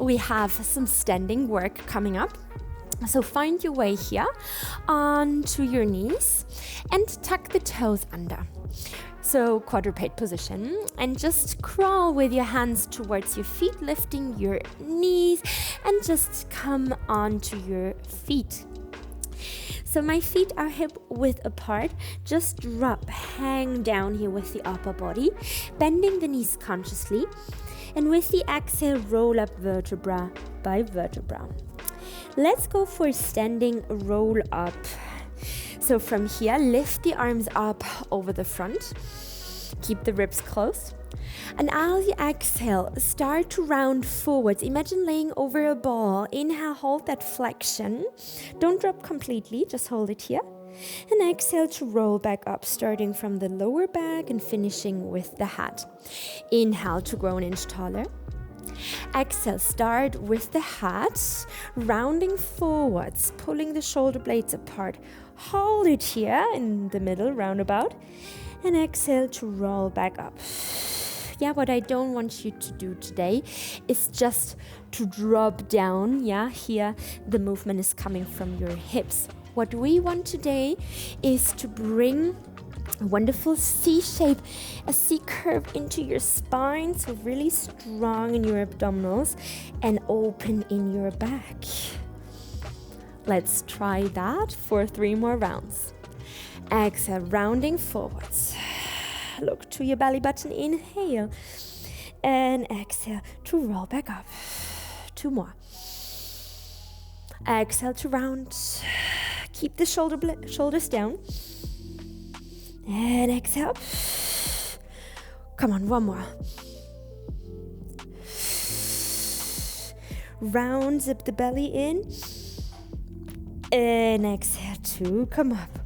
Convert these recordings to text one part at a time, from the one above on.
we have some standing work coming up. So find your way here onto your knees and tuck the toes under. So quadruped position, and just crawl with your hands towards your feet, lifting your knees, and just come onto your feet. So my feet are hip width apart. Just drop, hang down here with the upper body, bending the knees consciously, and with the exhale, roll up vertebra by vertebra. Let's go for standing roll up. So from here, lift the arms up over the front. Keep the ribs closed. And as you exhale, start to round forwards. Imagine laying over a ball. Inhale, hold that flexion. Don't drop completely, just hold it here. And exhale to roll back up, starting from the lower back and finishing with the head. Inhale to grow an inch taller. Exhale, start with the head, rounding forwards, pulling the shoulder blades apart. Hold it here in the middle, roundabout. And exhale to roll back up. Yeah, what I don't want you to do today is just to drop down. Yeah, here the movement is coming from your hips. What we want today is to bring a wonderful C shape, a C curve into your spine, so really strong in your abdominals and open in your back. Let's try that for 3 more rounds. Exhale, rounding forwards. Look to your belly button, inhale. And exhale to roll back up. 2 more. Exhale to round. Keep the shoulders down. And exhale. Come on, 1 more. Round, zip the belly in. And exhale to come up.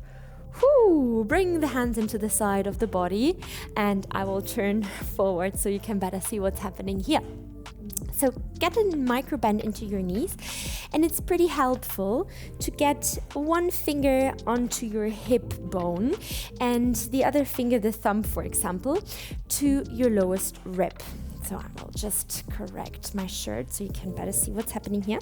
Bring the hands into the side of the body, and I will turn forward so you can better see what's happening here. So get a micro bend into your knees, and it's pretty helpful to get one finger onto your hip bone and the other finger, the thumb for example, to your lowest rib. So I will just correct my shirt so you can better see what's happening here.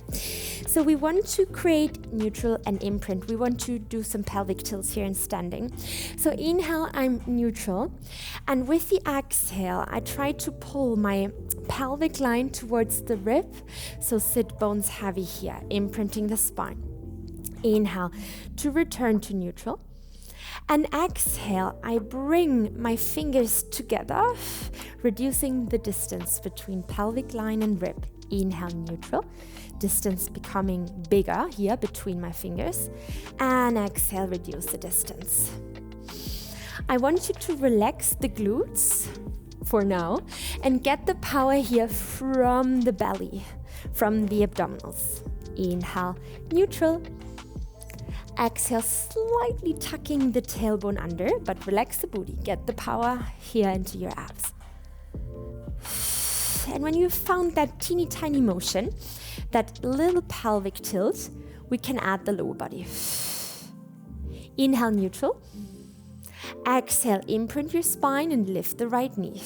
So we want to create neutral and imprint. We want to do some pelvic tilts here in standing. So inhale, I'm neutral. And with the exhale, I try to pull my pelvic line towards the rib. So sit bones heavy here, imprinting the spine. Inhale to return to neutral. And exhale, I bring my fingers together, reducing the distance between pelvic line and rib. Inhale, neutral. Distance becoming bigger here between my fingers. And exhale, reduce the distance. I want you to relax the glutes for now and get the power here from the belly, from the abdominals. Inhale, neutral. Exhale, slightly tucking the tailbone under, but relax the booty. Get the power here into your abs. And when you've found that teeny tiny motion, that little pelvic tilt, we can add the lower body. Inhale, neutral. Exhale, imprint your spine and lift the right knee.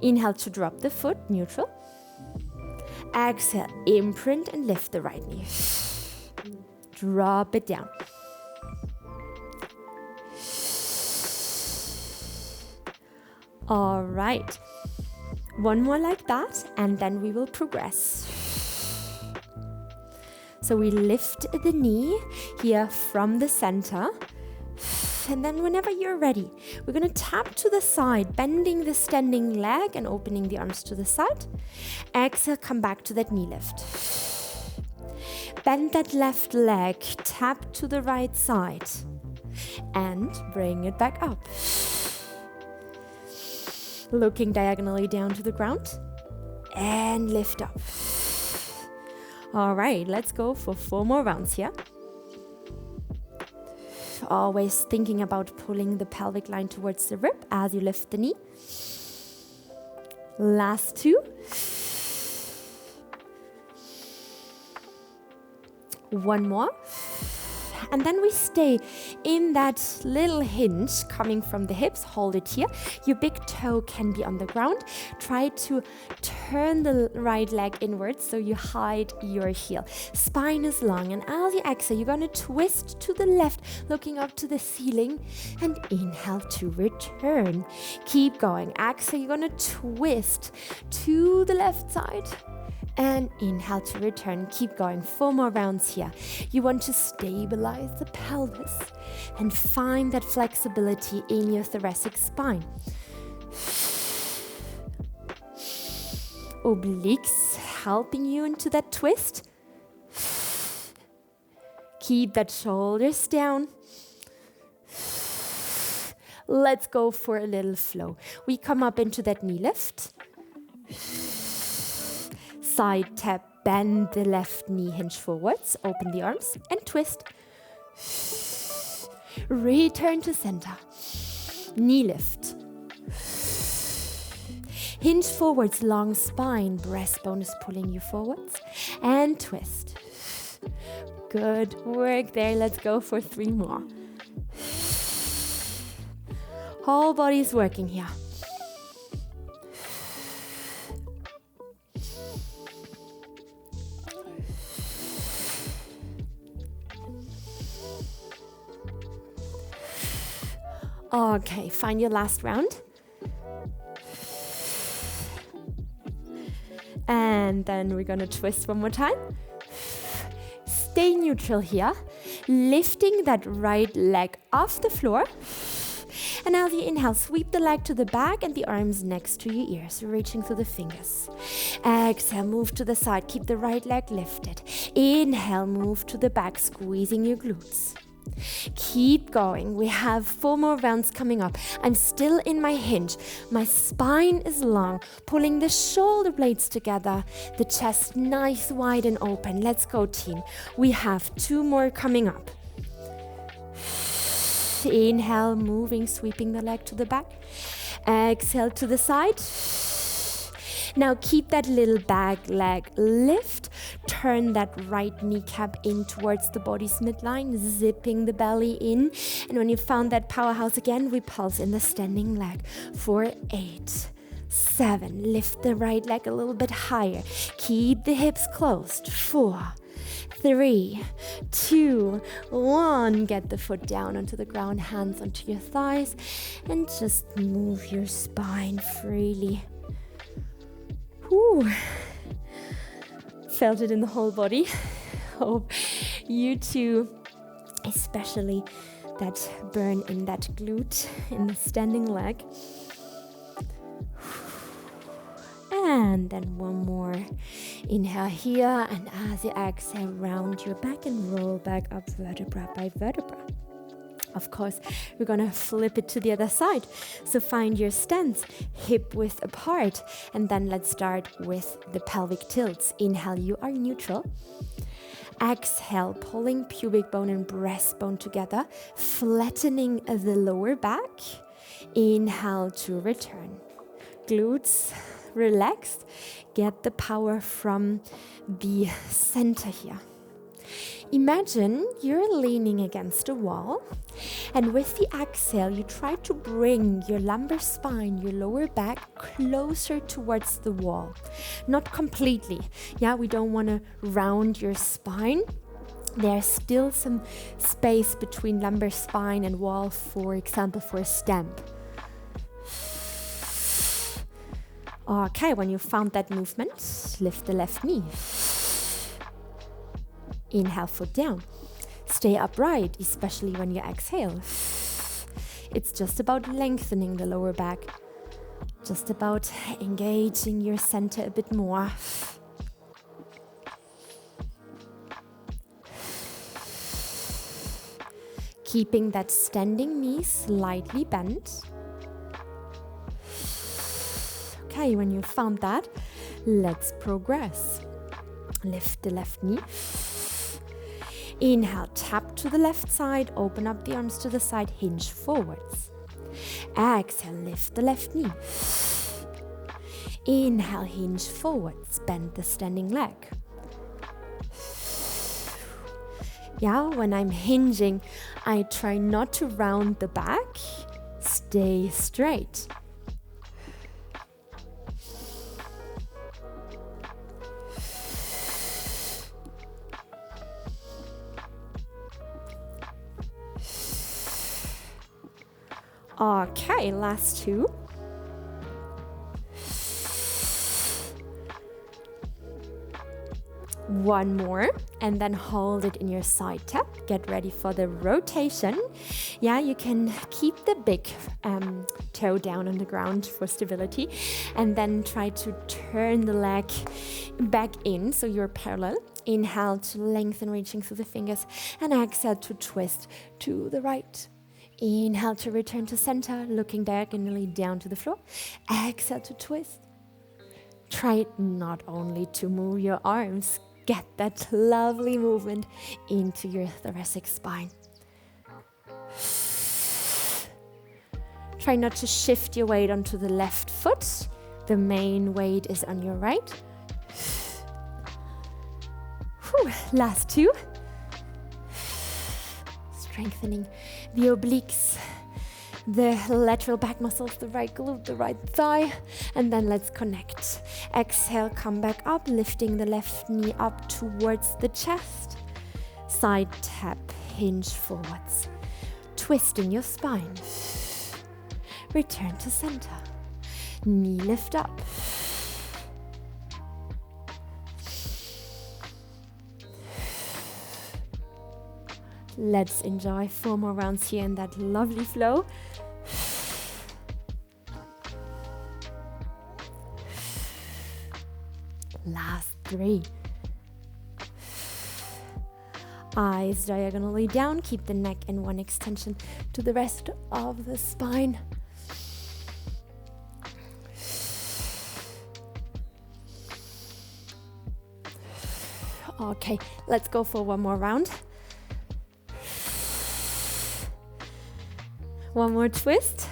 Inhale to drop the foot, neutral. Exhale, imprint and lift the right knee. Drop it down. All right. 1 more like that, and then we will progress. So we lift the knee here from the center. And then whenever you're ready, we're going to tap to the side, bending the standing leg and opening the arms to the side. Exhale, come back to that knee lift. Bend that left leg, tap to the right side, and bring it back up. Looking diagonally down to the ground, and lift up. All right, let's go for 4 more rounds here. Always thinking about pulling the pelvic line towards the rib as you lift the knee. Last 2. 1 more. And then we stay in that little hinge coming from the hips. Hold it here. Your big toe can be on the ground. Try to turn the right leg inwards so you hide your heel. Spine is long, and as you exhale, you're going to twist to the left, looking up to the ceiling, and inhale to return. Keep going. Exhale, you're going to twist to the left side, and inhale to return. Keep going. 4 more rounds here. You want to stabilize the pelvis and find that flexibility in your thoracic spine. Obliques helping you into that twist. Keep that shoulders down. Let's go for a little flow. We come up into that knee lift. Side tap, bend the left knee, hinge forwards, open the arms and twist. Return to center. Knee lift. Hinge forwards, long spine, breastbone is pulling you forwards, and twist. Good work there. Let's go for 3 more. Whole body is working here. Okay, find your last round. And then we're gonna twist one more time. Stay neutral here, lifting that right leg off the floor. And as you inhale, sweep the leg to the back and the arms next to your ears, reaching through the fingers. Exhale, move to the side, keep the right leg lifted. Inhale, move to the back, squeezing your glutes. Keep going. We have 4 more rounds coming up. I'm still in my hinge. My spine is long, pulling the shoulder blades together. The chest nice, wide and open. Let's go, team. We have 2 more coming up. Inhale, moving, sweeping the leg to the back. Exhale to the side. Now keep that little back leg lift. Turn that right kneecap in towards the body's midline, zipping the belly in. And when you found that powerhouse again, we pulse in the standing leg for 8, 7. Lift the right leg a little bit higher. Keep the hips closed. 4, 3, 2, 1. Get the foot down onto the ground, hands onto your thighs, and just move your spine freely. Whew. Felt it in the whole body. Hope you too, especially that burn in that glute in the standing leg. And then one more. Inhale here, and as you exhale, round your back and roll back up vertebra by vertebra. Of course, we're gonna flip it to the other side. So find your stance, hip width apart, and then let's start with the pelvic tilts. Inhale, you are neutral. Exhale, pulling pubic bone and breastbone together, flattening the lower back. Inhale to return. Glutes relaxed. Get the power from the center here. Imagine you're leaning against a wall, and with the exhale, you try to bring your lumbar spine, your lower back, closer towards the wall. Not completely. Yeah, we don't want to round your spine. There's still some space between lumbar spine and wall, for example, for a stamp. Okay, when you found that movement, lift the left knee. Inhale, foot down. Stay upright, especially when you exhale. It's just about lengthening the lower back. Just about engaging your center a bit more. Keeping that standing knee slightly bent. Okay, when you found that, let's progress. Lift the left knee. Inhale, tap to the left side, open up the arms to the side, hinge forwards. Exhale, lift the left knee. Inhale, hinge forwards, bend the standing leg. Yeah, when I'm hinging, I try not to round the back. Stay straight. Okay, last two. One more, and then hold it in your side tap. Get ready for the rotation. Yeah, you can keep the big toe down on the ground for stability, and then try to turn the leg back in so you're parallel. Inhale to lengthen, reaching through the fingers, and exhale to twist to the right. Inhale to return to center, looking diagonally down to the floor. Exhale to twist. Try not only to move your arms, get that lovely movement into your thoracic spine. Try not to shift your weight onto the left foot. The main weight is on your right. Whew, last two. Strengthening the obliques, the lateral back muscles, the right glute, the right thigh, and then let's connect. Exhale, come back up, lifting the left knee up towards the chest. Side tap, hinge forwards. Twisting your spine. Return to center. Knee lift up. Let's enjoy 4 more rounds here in that lovely flow. Last 3. Eyes diagonally down. Keep the neck in one extension to the rest of the spine. Okay, let's go for one more round. One more twist.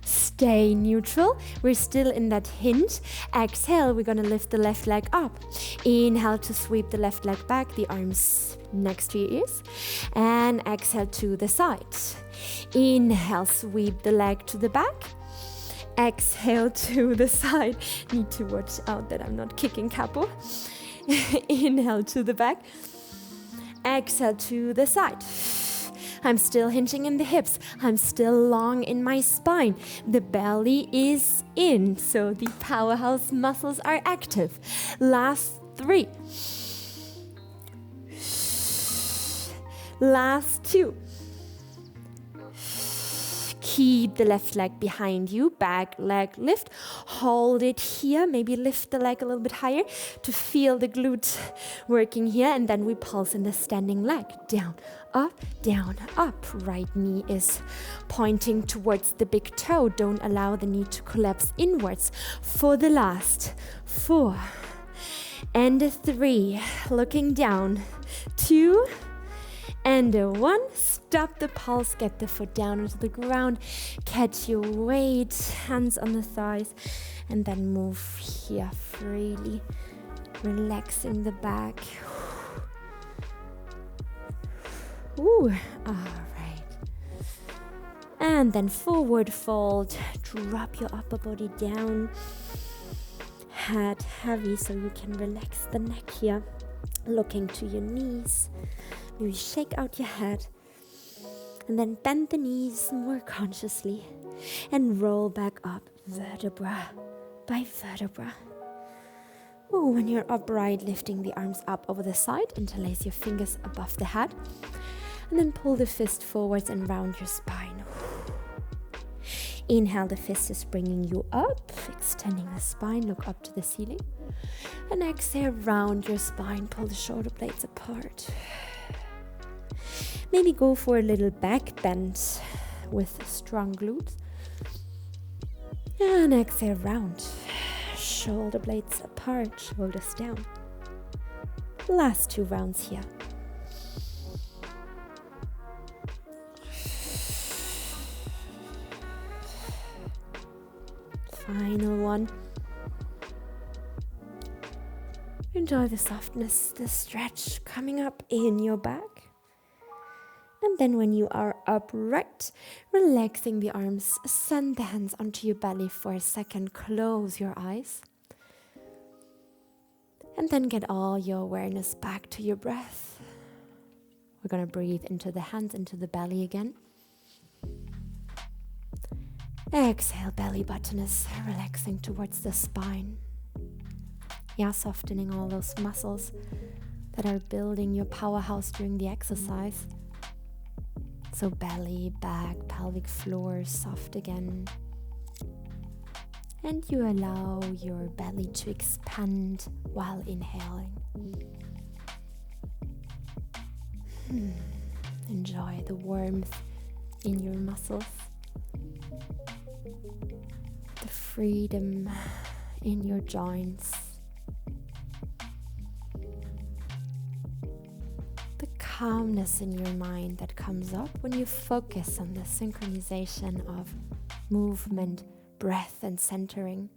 Stay neutral. We're still in that hinge. Exhale, we're gonna lift the left leg up. Inhale to sweep the left leg back, the arms next to your ears. And exhale to the side. Inhale, sweep the leg to the back. Exhale to the side. Need to watch out that I'm not kicking capo. Inhale to the back. Exhale to the side. I'm still hinging in the hips. I'm still long in my spine. The belly is in, so the powerhouse muscles are active. Last 3. Last 2. Keep the left leg behind you, back leg lift. Hold it here, maybe lift the leg a little bit higher to feel the glute working here. And then we pulse in the standing leg. Down, up, right knee is pointing towards the big toe. Don't allow the knee to collapse inwards. For the last 4 and a 3, looking down, 2 and a 1. Stop the pulse, get the foot down onto the ground, catch your weight, hands on the thighs, and then move here freely, relaxing the back. Ooh, all right. And then forward fold, drop your upper body down, head heavy so you can relax the neck here, looking to your knees. Maybe shake out your head. And then bend the knees more consciously and roll back up vertebra by vertebra. Ooh, when you're upright, lifting the arms up over the side, interlace your fingers above the head. And then pull the fist forwards and round your spine. Inhale, the fist is bringing you up, extending the spine, look up to the ceiling. And exhale, round your spine, pull the shoulder blades apart. Maybe go for a little back bend with strong glutes. And exhale, round. Shoulder blades apart, shoulders down. Last 2 rounds here. Final one. Enjoy the softness, the stretch coming up in your back. And then when you are upright, relaxing the arms, send the hands onto your belly for a second, close your eyes. And then get all your awareness back to your breath. We're going to breathe into the hands, into the belly again. Exhale, belly button is relaxing towards the spine. Yeah, softening all those muscles that are building your powerhouse during the exercise. So belly, back, pelvic floor, soft again. And you allow your belly to expand while inhaling. Enjoy the warmth in your muscles. The freedom in your joints. The calmness in your mind that comes up when you focus on the synchronization of movement, breath, and centering.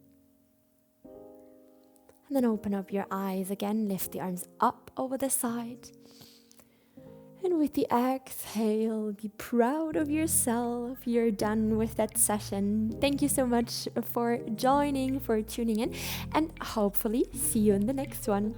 And then open up your eyes again, lift the arms up over the side. And with the exhale, be proud of yourself. You're done with that session. Thank you so much for joining, for tuning in, and hopefully see you in the next one.